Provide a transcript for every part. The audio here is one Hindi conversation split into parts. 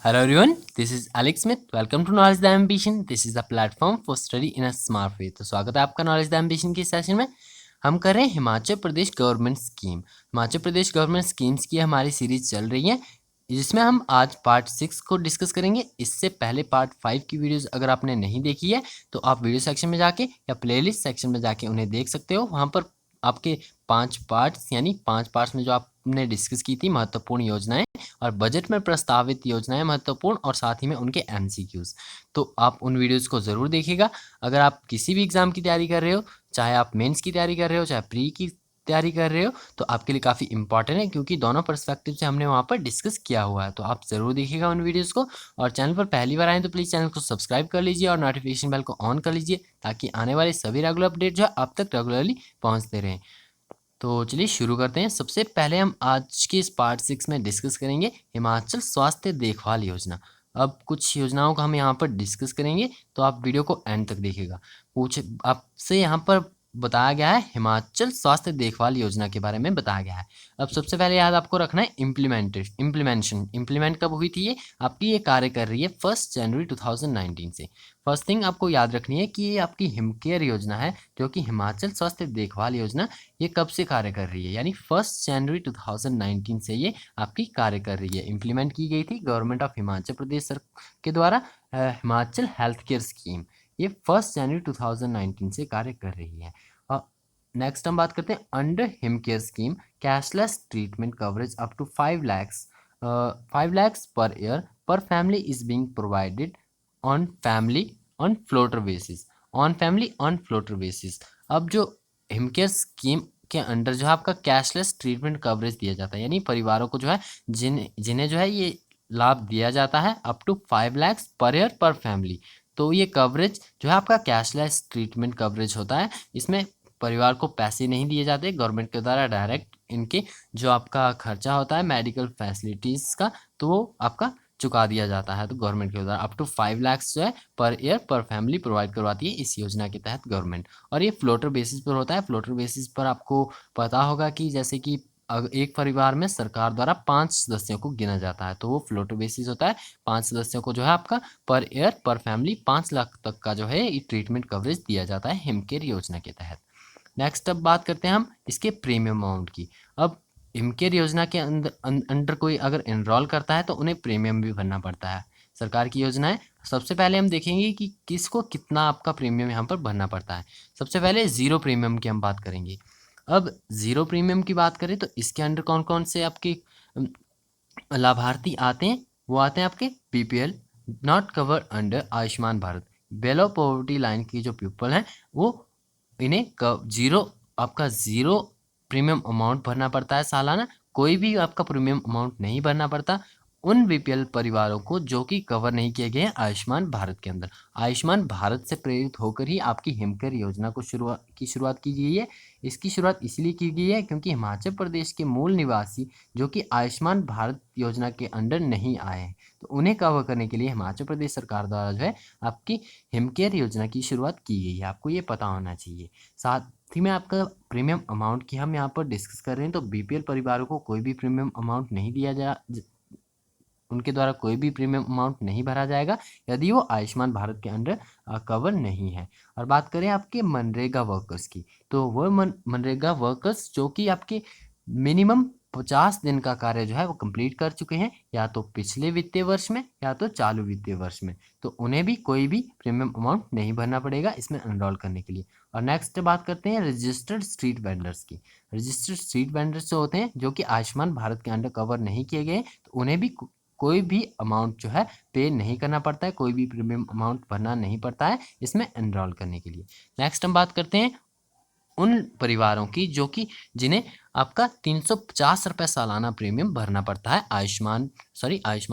Hello everyone, this is Alex Smith. Welcome to Knowledge the Ambition. This is the platform for study in a smart way. तो स्वागत है आपका नॉलेज द एम्बिशन की सेशन में। हम कर रहे हैं Himachal Pradesh government scheme. Himachal Pradesh government schemes की हमारी सीरीज चल रही है, जिसमें हम आज पार्ट 6 को डिस्कस करेंगे। इससे पहले पार्ट 5 की वीडियोस अगर आपने नहीं देखी है तो आप वीडियो सेक्शन में जाके या प्लेलिस्ट सेक्शन में जाके उन्हें देख सकते हो। वहाँ पर आपके 5 पार्ट्स यानी 5 पार्ट्स में जो आपने डिस्कस की थी महत्वपूर्ण योजनाएं और बजट में प्रस्तावित योजनाएं महत्वपूर्ण और साथ ही में उनके एमसीक्यूज, तो आप उन वीडियोस को ज़रूर देखिएगा। अगर आप किसी भी एग्ज़ाम की तैयारी कर रहे हो, चाहे आप मेंस की तैयारी कर रहे हो, चाहे प्री की तैयारी कर रहे हो, तो आपके लिए काफ़ी इंपॉर्टेंट है, क्योंकि दोनों पर्सपेक्टिव से हमने वहाँ पर डिस्कस किया हुआ है। तो आप ज़रूर देखिएगा उन वीडियोज़ को। और चैनल पर पहली बार आए तो प्लीज़ चैनल को सब्सक्राइब कर लीजिए और नोटिफिकेशन बेल को ऑन कर लीजिए, ताकि आने वाले सभी रेगुलर अपडेट जो है आप तक रेगुलरली पहुँचते रहें। तो चलिए शुरू करते हैं। सबसे पहले हम आज के इस पार्ट 6 में डिस्कस करेंगे हिमाचल स्वास्थ्य देखभाल योजना। अब कुछ योजनाओं का हम यहाँ पर डिस्कस करेंगे, तो आप वीडियो को एंड तक देखिएगा। आपसे यहाँ पर बताया गया है हिमाचल स्वास्थ्य देखभाल योजना के बारे में बताया गया है। अब सबसे पहले याद आपको रखना है इम्प्लीमेंट कब हुई थी आपकी ये कार्य कर रही है 1 जनवरी 2019 से। फर्स्ट थिंग आपको याद रखनी है कि ये आपकी हिमकेयर योजना है, जो कि हिमाचल स्वास्थ्य देखभाल योजना ये कब से कार्य कर रही है, यानी 1 जनवरी 2019 से ये आपकी कार्य कर रही है। इम्प्लीमेंट की गई थी government of Himachal Pradesh sir के द्वारा हिमाचल हेल्थ केयर स्कीम, ये 1 जनवरी 2019 से कार्य कर रही है। और नेक्स्ट हम बात करते हैं under Him care scheme cashless treatment coverage up to 5 lakhs per year per family is being provided on family on floater basis. अब जो हिमकेयर स्कीम के अंडर जो है आपका कैशलेस ट्रीटमेंट कवरेज दिया जाता है, यानी परिवारों को जो है जिन्हें जो है ये लाभ दिया जाता है up to 5 lakhs per year per family. तो ये कवरेज जो है आपका कैशलेस ट्रीटमेंट कवरेज होता है। इसमें परिवार को पैसे नहीं दिए जाते गवर्नमेंट के द्वारा, डायरेक्ट इनके जो आपका खर्चा होता है मेडिकल फैसिलिटीज़ का, तो वो आपका चुका दिया जाता है। तो गवर्नमेंट के द्वारा अप टू 5 lakhs जो है पर ईयर पर फैमिली प्रोवाइड करवाती है इस योजना के तहत गवर्नमेंट। और ये फ्लोटर बेसिस पर होता है। फ्लोटर बेसिस पर आपको पता होगा कि जैसे कि एक परिवार में सरकार द्वारा 5 सदस्यों को गिना जाता है, तो वो फ्लोटर बेसिस होता है। 5 सदस्यों को जो है आपका पर ईयर पर फैमिली 5 लाख तक का जो है ट्रीटमेंट कवरेज दिया जाता है हिमकेयर योजना के तहत। नेक्स्ट अब बात करते हैं हम इसके प्रीमियम अमाउंट की। अब हिमकेयर योजना के अंडर कोई अगर एनरोल करता है तो उन्हें प्रीमियम भी भरना पड़ता है। सरकार की योजना है। सबसे पहले हम देखेंगे कि किसको कितना आपका प्रीमियम यहाँ पर भरना पड़ता है। सबसे पहले ज़ीरो प्रीमियम की हम बात करेंगे। अब ज़ीरो प्रीमियम की बात करें तो इसके अंडर कौन कौन से आपके लाभार्थी आते हैं, वो आते हैं आपके BPL not cover under Ayushman Bharat. Below poverty line की जो पीपल हैं वो इन्हें ज़ीरो प्रीमियम अमाउंट भरना पड़ता है सालाना। कोई भी आपका प्रीमियम अमाउंट नहीं भरना पड़ता उन बीपीएल परिवारों को जो कि कवर नहीं किए गए हैं आयुष्मान भारत के अंदर। आयुष्मान भारत से प्रेरित होकर ही आपकी हिमकेयर योजना को शुरुआत की गई है। इसकी शुरुआत इसलिए की गई है क्योंकि हिमाचल प्रदेश के मूल निवासी जो कि आयुष्मान भारत योजना के अंडर नहीं आए हैं, तो उन्हें कवर करने के लिए हिमाचल प्रदेश सरकार द्वारा जो है आपकी हिमकेयर योजना की शुरुआत की गई है। आपको ये पता होना चाहिए। साथ ही में आपका प्रीमियम अमाउंट की हम यहाँ पर डिस्कस कर रहे हैं, तो बीपीएल परिवारों को कोई भी प्रीमियम अमाउंट नहीं दिया जा उनके द्वारा कोई भी प्रीमियम अमाउंट नहीं भरा जाएगा यदि वो आयुष्मान भारत के अंडर कवर नहीं है। और बात करें आपके मनरेगा वर्कर्स की, तो वो मनरेगा वर्कर्स जो कि आपके मिनिमम 50 दिन का कार्य जो है वो कंप्लीट कर चुके हैं, या तो पिछले वित्तीय वर्ष में या तो चालू वित्तीय वर्ष में, तो उन्हें भी कोई भी प्रीमियम अमाउंट नहीं भरना पड़ेगा इसमें एनरोल करने के लिए। और नेक्स्ट बात करते हैं रजिस्टर्ड स्ट्रीट वेंडर्स की। रजिस्टर्ड स्ट्रीट वेंडर्स जो होते हैं जो कि आयुष्मान भारत के अंडर कवर नहीं किए गए, तो उन्हें भी कोई भी अमाउंट जो है पे नहीं करना पड़ता है, कोई भी प्रीमियम अमाउंट भरना नहीं पड़ता है इसमें एनरोल करने के लिए। नेक्स्ट हम बात करते हैं उन परिवारों की जो कि जिन्हें आपका 350 रुपये सालाना प्रीमियम भरना पड़ता है आयुष्मान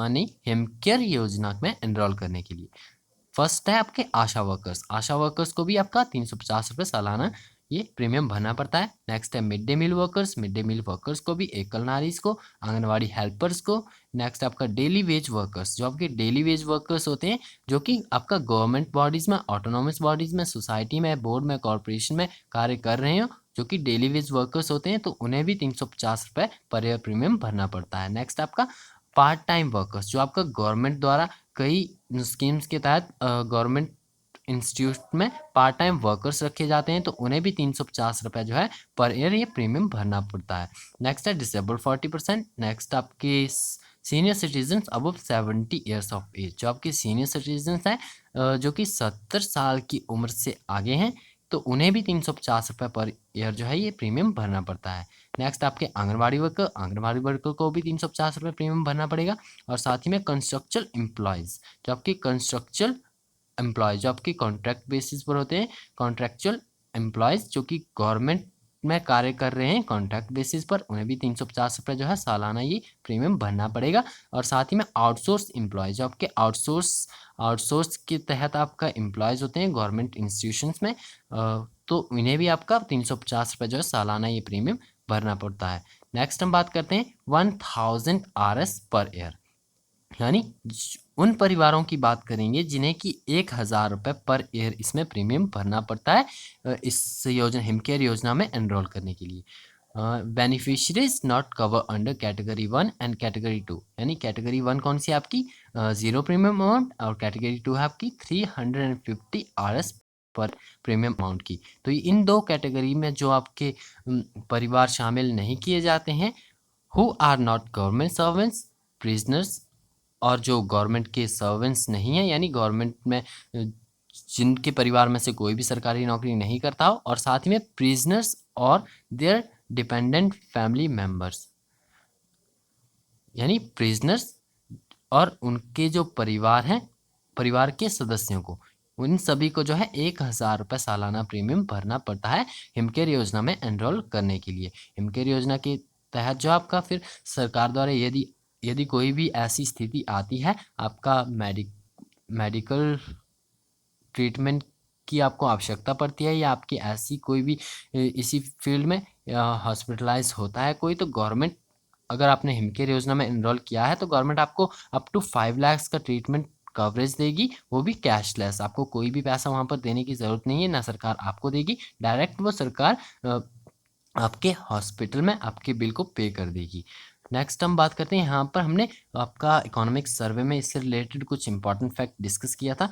नहीं हिमकेयर योजना में एनरोल करने के लिए। फर्स्ट है आपके आशा वर्कर्स को भी आपका 350 रुपये सालाना ये प्रीमियम भरना पड़ता है। नेक्स्ट है मिड डे मील वर्कर्स को भी, एकल नारीज को, आंगनवाड़ी हेल्पर्स को। नेक्स्ट आपका डेली वेज वर्कर्स, जो आपके डेली वेज वर्कर्स होते हैं जो कि आपका गवर्नमेंट बॉडीज़ में, ऑटोनॉमस बॉडीज़ में, सोसाइटी में, बोर्ड में, कॉरपोरेशन में कार्य कर रहे हो, जो कि डेली वेज वर्कर्स होते हैं, तो उन्हें भी 350 रुपये पर ईयर प्रीमियम भरना पड़ता है। नेक्स्ट आपका पार्ट टाइम वर्कर्स, जो आपका गवर्नमेंट द्वारा कई स्कीम्स के तहत गवर्नमेंट इंस्टीट्यूट में पार्ट टाइम वर्कर्स रखे जाते हैं, तो उन्हें भी 350 रुपये जो है पर ईयर ये प्रीमियम भरना पड़ता है। नेक्स्ट है डिसेबल्ड 40%। नेक्स्ट आपके senior citizens above 70 years of age, जो आपके सीनियर सिटीजन्स हैं जो कि 70 साल की उम्र से आगे हैं, तो उन्हें भी 350 रुपये पर ईयर जो है ये प्रीमियम भरना पड़ता है। नेक्स्ट आपके आंगनबाड़ी वर्कर को भी 350 रुपये प्रीमियम भरना पड़ेगा। और साथ ही में कंस्ट्रक्चुअल एम्प्लॉयज़, जो आपके कंस्ट्रक्चुअल एम्प्लॉयज़ जो आपकी कॉन्ट्रैक्ट बेसिस पर होते हैं, कॉन्ट्रैक्चुअल एम्प्लॉयज़ जो कि गवर्नमेंट में कार्य कर रहे हैं कॉन्ट्रैक्ट बेसिस पर, उन्हें भी 350 रुपये जो है सालाना ये प्रीमियम भरना पड़ेगा। और साथ ही में आउटसोर्स एम्प्लॉयज़, जो आपके आउटसोर्स के तहत आपका एम्प्लॉयज़ होते हैं गवर्नमेंट इंस्टीट्यूशंस में, तो इन्हें भी आपका 350 रुपये जो है सालाना ये प्रीमियम भरना पड़ता है। नेक्स्ट हम बात करते हैं 1000 RS पर ईयर, यानी उन परिवारों की बात करेंगे जिन्हें कि 1000 रुपये पर ईयर इसमें प्रीमियम भरना पड़ता है इस योजना हिमकेयर योजना में एनरोल करने के लिए। Beneficiaries not cover under category 1 and category 2, यानी कैटेगरी 1 कौन सी आपकी 0 प्रीमियम अमाउंट, और कैटेगरी 2 है आपकी 350 RS पर प्रीमियम अमाउंट की। तो इन दो कैटेगरी में जो आपके परिवार शामिल नहीं किए जाते हैं, who are not government servants, prisoners, और जो गवर्नमेंट के सर्वेंट्स नहीं हैं, यानी गवर्नमेंट में जिनके परिवार में से कोई भी सरकारी नौकरी नहीं करता हो, और साथ ही में प्रिजनर्स और देयर डिपेंडेंट फैमिली मेंबर्स, यानी प्रिजनर्स और उनके जो परिवार हैं, परिवार के सदस्यों को, उन सभी को जो है 1000 रुपये सालाना प्रीमियम भरना पड़ता है हिमकेयर योजना में एनरोल करने के लिए। हिमकेयर योजना के तहत जो आपका फिर सरकार द्वारा यदि कोई भी ऐसी स्थिति आती है, आपका मेडिकल ट्रीटमेंट की आपको आवश्यकता पड़ती है, या आपकी ऐसी कोई भी इसी फील्ड में हॉस्पिटलाइज होता है कोई, तो गवर्नमेंट, अगर आपने हिमकेयर योजना में एनरोल किया है, तो गवर्नमेंट आपको अप टू 5 लाख का ट्रीटमेंट कवरेज देगी, वो भी कैशलेस। आपको कोई भी पैसा वहाँ पर देने की ज़रूरत नहीं है, ना सरकार आपको देगी, डायरेक्ट वो सरकार आपके हॉस्पिटल में आपके बिल को पे कर देगी। नेक्स्ट हम बात करते हैं, यहाँ पर हमने आपका इकोनॉमिक सर्वे में इससे रिलेटेड कुछ इंपॉर्टेंट फैक्ट डिस्कस किया था,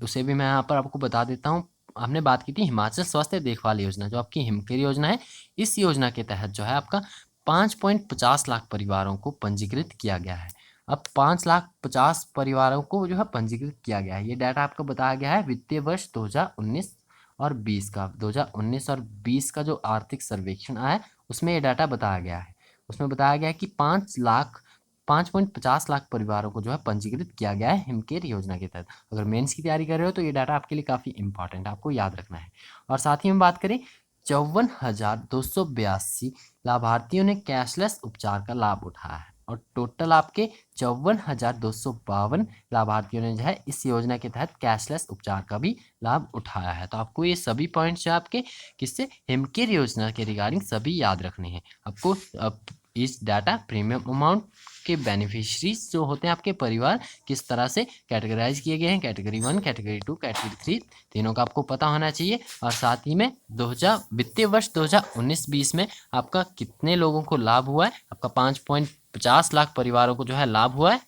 उसे भी मैं यहाँ पर आपको बता देता हूँ। हमने बात की थी हिमाचल स्वास्थ्य देखभाल योजना, जो आपकी हिमकेयर योजना है, इस योजना के तहत जो है आपका 5.50 लाख परिवारों को पंजीकृत किया गया है। अब 5,50,000 परिवारों को जो है पंजीकृत किया गया है। ये डाटा आपको बताया गया है वित्तीय वर्ष 2019 और 20 का। 2019 और 20 का जो आर्थिक सर्वेक्षण आया है, उसमें ये डाटा बताया गया है। उसमें बताया गया है कि 5.50 लाख परिवारों को जो है पंजीकृत किया गया है हिमकेयर योजना के तहत। अगर मेंस की तैयारी कर रहे हो तो ये डाटा आपके लिए काफ़ी इंपॉर्टेंट है, आपको याद रखना है। और साथ ही हम बात करें 54,282 लाभार्थियों ने कैशलेस उपचार का लाभ उठाया है, और टोटल आपके 54,252 लाभार्थियों ने जो है इस योजना के तहत कैशलेस उपचार का भी लाभ उठाया है। तो आपको ये सभी पॉइंट्स जो आपके किससे हिमकेयर योजना के रिगार्डिंग सभी याद रखने हैं आपको। इस डाटा प्रीमियम अमाउंट के बेनिफिशरीज जो होते हैं आपके परिवार, किस तरह से कैटेगराइज किए गए हैं, कैटेगरी 1, कैटेगरी 2, कैटेगरी 3, तीनों का आपको पता होना चाहिए। और साथ ही में वित्तीय वर्ष 2019-20 में आपका कितने लोगों को लाभ हुआ है, आपका 5.50 लाख परिवारों को जो है लाभ हुआ है,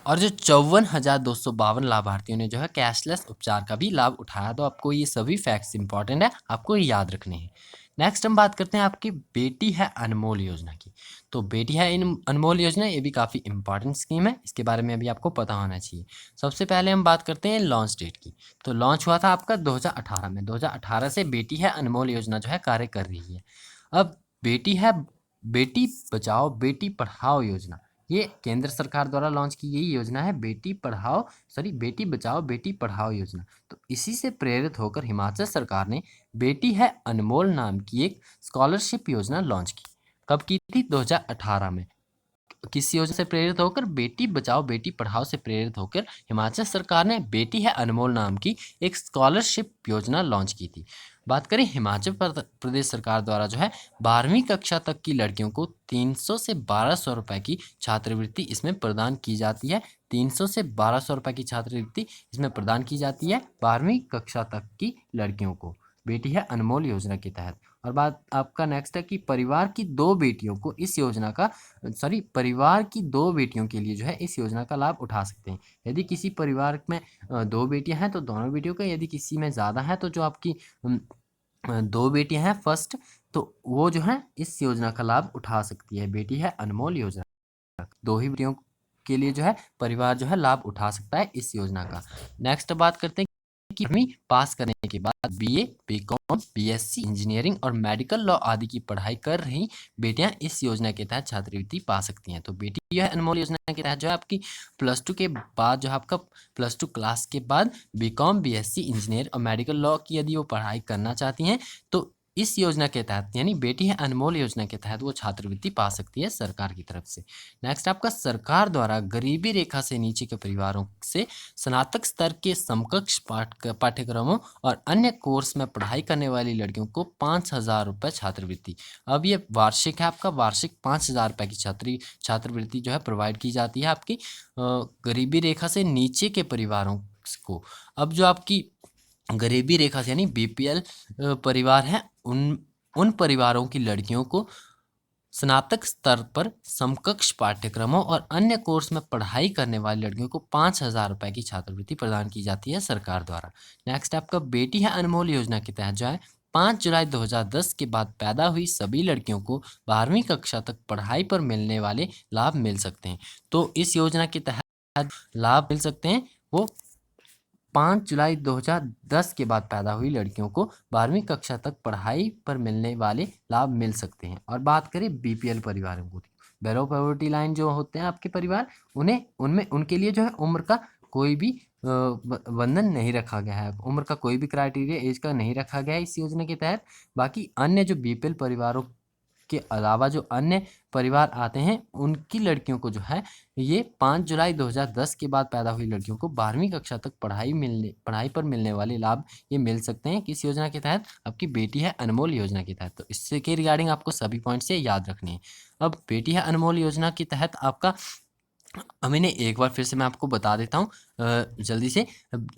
और जो 54,252 लाभार्थियों ने जो है कैशलेस उपचार का भी लाभ उठाया। तो आपको ये सभी फैक्ट्स इंपॉर्टेंट है, आपको ये याद रखने हैं। नेक्स्ट हम बात करते हैं आपकी बेटी है अनमोल योजना की। तो बेटी है अनमोल योजना, ये भी काफ़ी इंपॉर्टेंट स्कीम है, इसके बारे में भी आपको पता होना चाहिए। सबसे पहले हम बात करते हैं लॉन्च डेट की। तो लॉन्च हुआ था आपका 2018 में। 2018 से बेटी है अनमोल योजना जो है कार्य कर रही है। अब बेटी बचाओ बेटी पढ़ाओ योजना, ये केंद्र सरकार द्वारा लॉन्च की गई योजना है, बेटी बचाओ बेटी पढ़ाओ योजना। तो इसी से प्रेरित होकर हिमाचल सरकार ने बेटी है अनमोल नाम की एक स्कॉलरशिप योजना लॉन्च की। कब की थी? 2018 में। किस योजना से प्रेरित होकर? बेटी बचाओ बेटी पढ़ाओ से प्रेरित होकर हिमाचल सरकार ने बेटी है अनमोल नाम की एक स्कॉलरशिप योजना लॉन्च की थी। बात करें हिमाचल प्रदेश सरकार द्वारा जो है 12वीं कक्षा तक की लड़कियों को 300 से 1200 रुपये की छात्रवृत्ति इसमें प्रदान की जाती है। 300 से 1200 रुपये की छात्रवृत्ति इसमें प्रदान की जाती है 12वीं कक्षा तक की लड़कियों को, बेटी है अनमोल योजना के तहत। और बात आपका नेक्स्ट है कि परिवार की दो बेटियों को इस योजना का परिवार की दो बेटियों के लिए जो है इस योजना का लाभ उठा सकते हैं। यदि किसी परिवार में दो बेटियां हैं तो दोनों बेटियों का, यदि किसी में ज़्यादा है तो जो आपकी दो बेटियां हैं फर्स्ट, तो वो जो है इस योजना का लाभ उठा सकती है। बेटी है अनमोल योजना, दो ही बेटियों के लिए जो है परिवार जो है लाभ उठा सकता है इस योजना का। नेक्स्ट बात करते हैं कि 12वीं पास करने के बाद बीए, बीकॉम, बीएससी, इंजीनियरिंग और मेडिकल लॉ आदि की पढ़ाई कर रही बेटियां इस योजना के तहत छात्रवृत्ति पा सकती हैं। तो बेटी जो है अनमोल योजना के तहत जो है आपकी +2 के बाद जो है आपका +2 क्लास के बाद बीकॉम, बीएससी, इंजीनियर और मेडिकल लॉ की यदि वो पढ़ाई करना चाहती हैं तो इस योजना के तहत, यानी बेटी है अनमोल योजना के तहत वो छात्रवृत्ति पा सकती है सरकार की तरफ से। नेक्स्ट आपका सरकार द्वारा गरीबी रेखा से नीचे के परिवारों से स्नातक स्तर के समकक्ष पाठ्यक्रमों और अन्य कोर्स में पढ़ाई करने वाली लड़कियों को 5,000 रुपये छात्रवृत्ति। अब ये वार्षिक है, आपका वार्षिक 5,000 रुपये की छात्रवृत्ति जो है प्रोवाइड की जाती है आपकी गरीबी रेखा से नीचे के परिवारों को। अब जो आपकी गरीबी रेखा से यानी बीपीएल परिवार हैं, उन परिवारों की लड़कियों को स्नातक स्तर पर समकक्ष पाठ्यक्रमों और अन्य कोर्स में पढ़ाई करने वाली लड़कियों को 5,000 रुपये की छात्रवृत्ति प्रदान की जाती है सरकार द्वारा। नेक्स्ट आपका बेटी है अनमोल योजना के तहत जो है 5 जुलाई 2010 के बाद पैदा हुई सभी लड़कियों को 12वीं कक्षा तक पढ़ाई पर मिलने वाले लाभ मिल सकते हैं। तो इस योजना के तहत लाभ मिल सकते हैं वो 5 जुलाई 2010 के बाद पैदा हुई लड़कियों को 12वीं कक्षा तक पढ़ाई पर मिलने वाले लाभ मिल सकते हैं। और बात करें बीपीएल परिवारों की, बेलो पॉवर्टी लाइन जो होते हैं आपके परिवार, उनके लिए जो है उम्र का कोई भी बंधन नहीं रखा गया है, उम्र का कोई भी क्राइटेरिया एज का नहीं रखा गया है इस योजना के तहत। बाकी अन्य जो बीपीएल परिवारों के अलावा जो अन्य परिवार आते हैं उनकी लड़कियों को जो है ये 5 जुलाई 2010 के बाद पैदा हुई लड़कियों को 12वीं कक्षा तक पढ़ाई पर मिलने वाले लाभ ये मिल सकते हैं किस योजना के तहत, आपकी बेटी है अनमोल योजना के तहत। तो इससे के रिगार्डिंग आपको सभी पॉइंट्स ये याद रखने हैं। अब बेटी है अनमोल योजना के तहत आपका मैंने एक बार फिर से मैं आपको बता देता हूँ जल्दी से।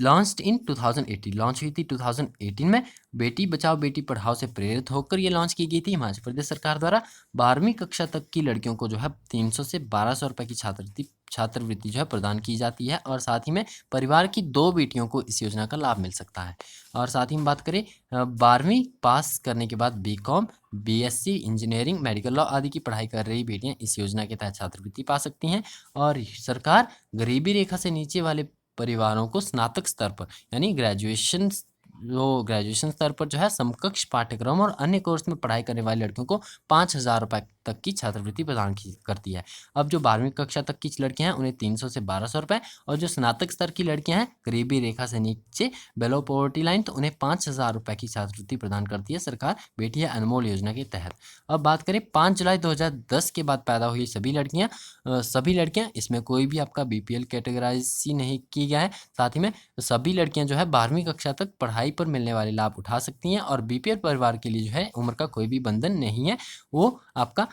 लॉन्च्ड इन 2018, लॉन्च हुई थी 2018 में। बेटी बचाओ बेटी पढ़ाओ से प्रेरित होकर ये लॉन्च की गई थी हिमाचल प्रदेश सरकार द्वारा। 12वीं कक्षा तक की लड़कियों को जो है 300 से 1200 रुपये की छात्रवृत्ति जो है प्रदान की जाती है। और साथ ही में परिवार की दो बेटियों को इस योजना का लाभ मिल सकता है। और साथ ही में बात करें 12वीं पास करने के बाद BCom, BSc, engineering, medical law आदि की पढ़ाई कर रही बेटियां इस योजना के तहत छात्रवृत्ति पा सकती हैं। और सरकार गरीबी रेखा से नीचे वाले परिवारों को स्नातक स्तर पर यानी ग्रेजुएशन स्तर पर जो है समकक्ष पाठ्यक्रम और अन्य कोर्स में पढ़ाई करने वाली लड़कियों को 5,000 रुपये तक की छात्रवृत्ति प्रदान करती है। अब जो 12वीं कक्षा तक की लड़कियां हैं उन्हें 300 से 1200 रुपये, और जो स्नातक स्तर की लड़कियां हैं गरीबी रेखा से नीचे बेलो पॉवर्टी लाइन, तो उन्हें 5,000 रुपये की छात्रवृत्ति प्रदान करती है सरकार बेटी है अनमोल योजना के तहत। अब बात करें 5 जुलाई 2010 के बाद पैदा हुई सभी लड़कियां, इसमें कोई भी आपका बीपीएल कैटेगराइज ही नहीं की गया है। साथ ही में सभी लड़कियां जो है 12वीं कक्षा तक पढ़ाई पर मिलने वाले लाभ उठा सकती हैं। और बीपीएल परिवार के लिए जो है उम्र का कोई भी बंधन नहीं है, वो आपका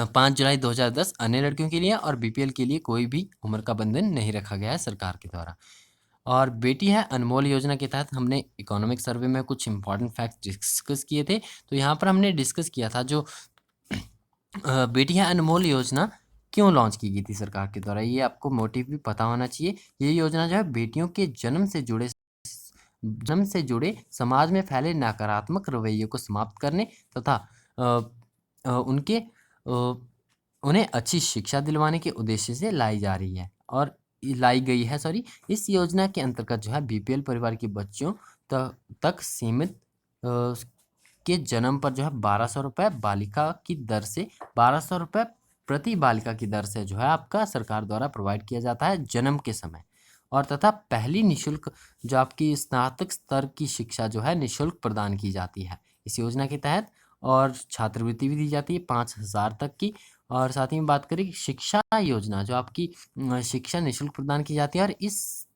5 जुलाई 2010 अन्य लड़कियों के लिए, और बीपीएल के लिए कोई भी उम्र का बंधन नहीं रखा गया है सरकार के द्वारा। और बेटी है अनमोल योजना के तहत हमने इकोनॉमिक सर्वे में कुछ इंपॉर्टेंट फैक्ट डिस्कस किए थे। तो यहाँ पर हमने डिस्कस किया था जो बेटी है अनमोल योजना क्यों लॉन्च की गई थी सरकार के द्वारा, ये आपको मोटिव भी पता होना चाहिए। ये योजना जो है बेटियों के जन्म से जुड़े समाज में फैले नकारात्मक रवैये को समाप्त करने तथा उन्हें अच्छी शिक्षा दिलवाने के उद्देश्य से लाई गई है। इस योजना के अंतर्गत जो है बीपीएल परिवार के बच्चों तक सीमित के जन्म पर जो है 1200 रुपये बालिका की दर से 1200 रुपये प्रति बालिका की दर से जो है आपका सरकार द्वारा प्रोवाइड किया जाता है जन्म के समय। और तथा पहली निःशुल्क जो आपकी स्नातक स्तर की शिक्षा जो है निःशुल्क प्रदान की जाती है इस योजना के तहत। और छात्रवृत्ति भी दी जाती है 5,000 तक की। और साथ ही में बात करें शिक्षा योजना, जो आपकी शिक्षा निःशुल्क प्रदान की जाती है। और इस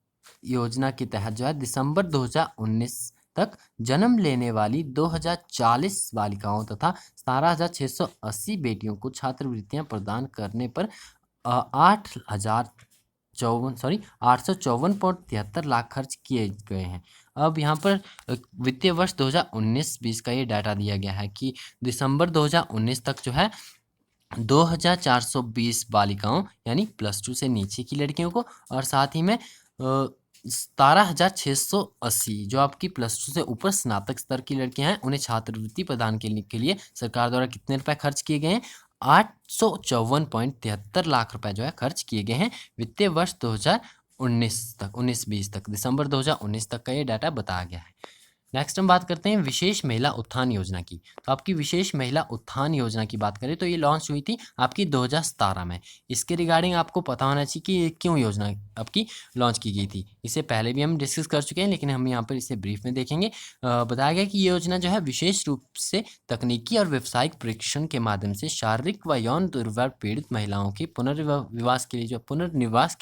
योजना के तहत जो है दिसंबर 2019 तक जन्म लेने वाली 2040 बालिकाओं तथा 17,680 बेटियों को छात्रवृत्तियां प्रदान करने पर 8,000 854.73 लाख खर्च किए गए हैं। अब यहाँ पर वित्तीय वर्ष 2019-20 का ये डाटा दिया गया है कि दिसंबर 2019 तक जो है 2420 बालिकाओं यानी +2 से नीचे की लड़कियों को, और साथ ही में 17,680 जो आपकी +2 से ऊपर स्नातक स्तर की लड़कियां हैं, उन्हें छात्रवृत्ति प्रदान के लिए सरकार द्वारा कितने रुपए खर्च किए गए हैं? 854.73 लाख रुपए जो है खर्च किए गए हैं वित्तीय वर्ष 2019 तक, 19-20 तक, दिसंबर 2019 तक का ये डाटा बताया गया है। नेक्स्ट हम बात करते हैं विशेष महिला उत्थान योजना की। तो आपकी विशेष महिला उत्थान योजना की बात करें तो ये लॉन्च हुई थी आपकी 2017 में। इसके रिगार्डिंग आपको पता होना चाहिए कि ये क्यों योजना आपकी लॉन्च की गई थी। इससे पहले भी हम डिस्कस कर चुके हैं, लेकिन हम यहाँ पर इसे ब्रीफ में देखेंगे। बताया गया कि ये योजना जो है विशेष रूप से तकनीकी और व्यावसायिक प्रशिक्षण के माध्यम से शारीरिक व यौन दुर्व्यवहार पीड़ित महिलाओं के पुनर्निवास के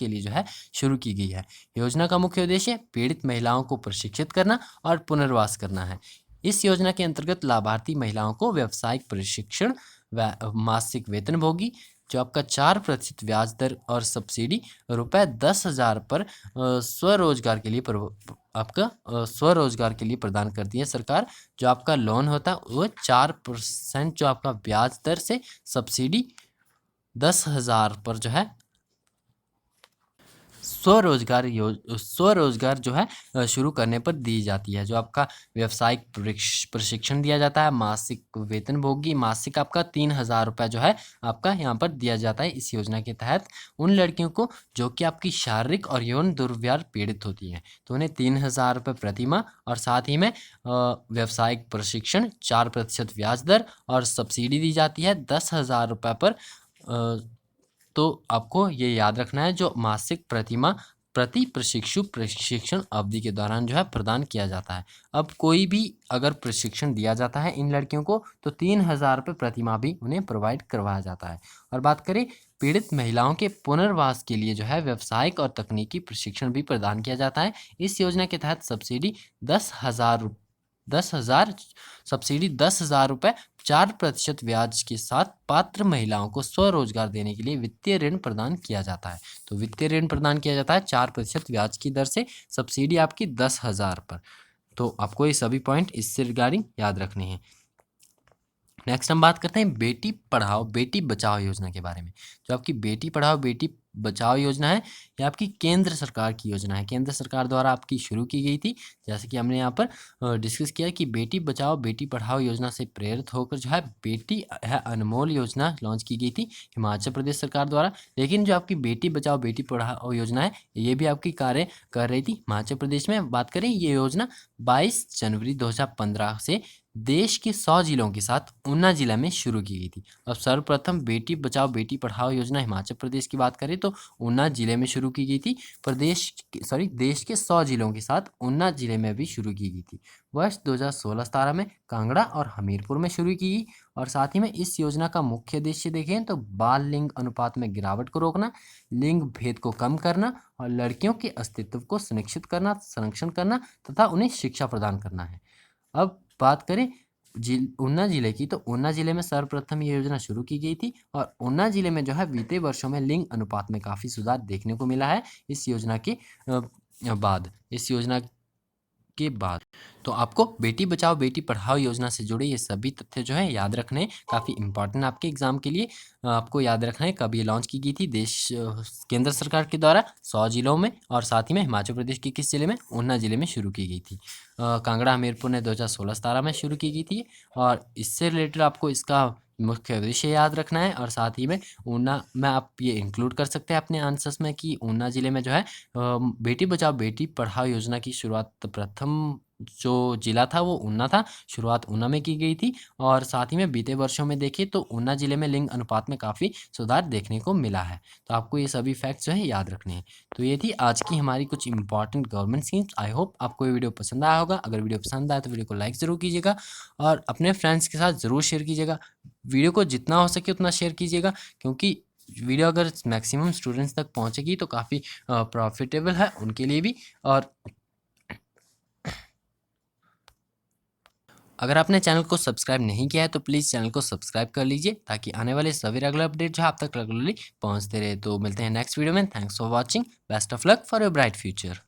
लिए जो है शुरू की गई है। योजना का मुख्य उद्देश्य पीड़ित महिलाओं को प्रशिक्षित करना और पुनर्वास करना है। इस योजना के अंतर्गत लाभार्थी महिलाओं को व्यावसायिक प्रशिक्षण व मासिक वेतनभोगी जो आपका 4% ब्याज दर और सब्सिडी ₹10,000 पर स्वरोजगार के लिए स्वरोजगार के लिए प्रदान करती है सरकार। जो आपका लोन होता है वो 4% जो आपका ब्याज दर से सब्सिडी 10,000 पर जो है स्वरोजगार जो है शुरू करने पर दी जाती है। जो आपका व्यावसायिक प्रशिक्षण दिया जाता है, मासिक वेतनभोगी मासिक आपका 3,000 रुपये जो है आपका यहाँ पर दिया जाता है इस योजना के तहत उन लड़कियों को जो कि आपकी शारीरिक और यौन दुर्व्यवहार पीड़ित होती हैं, तो उन्हें 3,000 रुपये प्रति माह और साथ ही में व्यावसायिक प्रशिक्षण 4% ब्याज दर और सब्सिडी दी जाती है 10,000 रुपये पर। तो आपको ये याद रखना है जो मासिक प्रति प्रशिक्षण अवधि के दौरान जो है प्रदान किया जाता है। अब कोई भी अगर प्रशिक्षण दिया जाता है इन लड़कियों को तो 3,000 रुपये प्रति माह भी उन्हें प्रोवाइड करवाया जाता है। और बात करें पीड़ित महिलाओं के पुनर्वास के लिए जो है व्यावसायिक और तकनीकी प्रशिक्षण भी प्रदान किया जाता है। इस योजना के तहत सब्सिडी 10,000 रुपये 4% ब्याज के साथ पात्र महिलाओं को स्वरोजगार देने के लिए वित्तीय ऋण प्रदान किया जाता है। तो वित्तीय ऋण प्रदान किया जाता है 4% ब्याज की दर से, सब्सिडी आपकी 10,000 पर। तो आपको ये सभी पॉइंट इससे रिगार्डिंग याद रखने हैं। नेक्स्ट हम बात करते हैं बेटी पढ़ाओ बेटी बचाओ योजना के बारे में। जो आपकी बेटी पढ़ाओ बेटी बचाओ योजना है ये आपकी केंद्र सरकार की योजना है, केंद्र सरकार द्वारा आपकी शुरू की गई थी। जैसे कि हमने यहाँ पर डिस्कस किया कि बेटी बचाओ बेटी पढ़ाओ योजना से प्रेरित होकर जो है बेटी है अनमोल योजना लॉन्च की गई थी हिमाचल प्रदेश सरकार द्वारा। लेकिन जो आपकी बेटी बचाओ बेटी पढ़ाओ योजना है ये भी आपकी कार्य कर रही थी हिमाचल प्रदेश में। बात करें ये योजना 22 जनवरी 2015 से देश के 100 जिलों के साथ ऊना जिला में शुरू की गई थी। अब सर्वप्रथम बेटी बचाओ बेटी पढ़ाओ योजना हिमाचल प्रदेश की बात करें तो ऊना जिले में शुरू की गई थी। देश के 100 जिलों के साथ ऊना जिले में भी शुरू की गई थी। वर्ष 2016-17 में कांगड़ा और हमीरपुर में शुरू की गई। और साथ ही में इस योजना का मुख्य उद्देश्य देखें तो बाल लिंग अनुपात में गिरावट को रोकना, लिंग भेद को कम करना और लड़कियों के अस्तित्व को सुनिश्चित करना, संरक्षण करना तथा उन्हें शिक्षा प्रदान करना है। अब बात करें ऊना जिले की तो ऊना जिले में सर्वप्रथम ये योजना शुरू की गई थी और ऊना जिले में जो है बीते वर्षों में लिंग अनुपात में काफ़ी सुधार देखने को मिला है इस योजना के बाद। तो आपको बेटी बचाओ बेटी पढ़ाओ योजना से जुड़े ये सभी तथ्य जो है याद रखने हैं, काफ़ी इंपॉर्टेंट आपके एग्जाम के लिए। आपको याद रखना है कब ये लॉन्च की गई थी केंद्र सरकार के द्वारा 100 जिलों में, और साथ ही में हिमाचल प्रदेश के किस जिले में ऊना जिले में शुरू की गई थी। कांगड़ा हमीरपुर ने 2016-17 में शुरू की गई थी। और इससे रिलेटेड आपको इसका मुख्य उद्देश्य याद रखना है। और साथ ही में ऊना में आप ये इंक्लूड कर सकते हैं अपने आंसर्स में कि ऊना जिले में जो है बेटी बचाओ बेटी पढ़ाओ योजना की शुरुआत प्रथम जो जिला था वो ऊना था, शुरुआत ऊना में की गई थी। और साथ ही में बीते वर्षों में देखिए तो ऊना जिले में लिंग अनुपात में काफ़ी सुधार देखने को मिला है। तो आपको ये सभी फैक्ट्स जो है याद रखने हैं। तो ये थी आज की हमारी कुछ important government schemes. I hope आपको ये वीडियो पसंद आया होगा। अगर वीडियो पसंद आया तो वीडियो को लाइक ज़रूर कीजिएगा और अपने फ्रेंड्स के साथ ज़रूर शेयर कीजिएगा। वीडियो को जितना हो सके उतना शेयर कीजिएगा, क्योंकि वीडियो अगर मैक्सिमम स्टूडेंट्स तक पहुंचेगी तो काफ़ी प्रॉफिटेबल है उनके लिए भी। अगर आपने चैनल को सब्सक्राइब नहीं किया है तो प्लीज़ चैनल को सब्सक्राइब कर लीजिए ताकि आने वाले सभी रेगुलर अपडेट जो है आप तक रेगुलरली पहुंचते रहे। तो मिलते हैं नेक्स्ट वीडियो में। Thanks for watching. Best of luck for your bright future.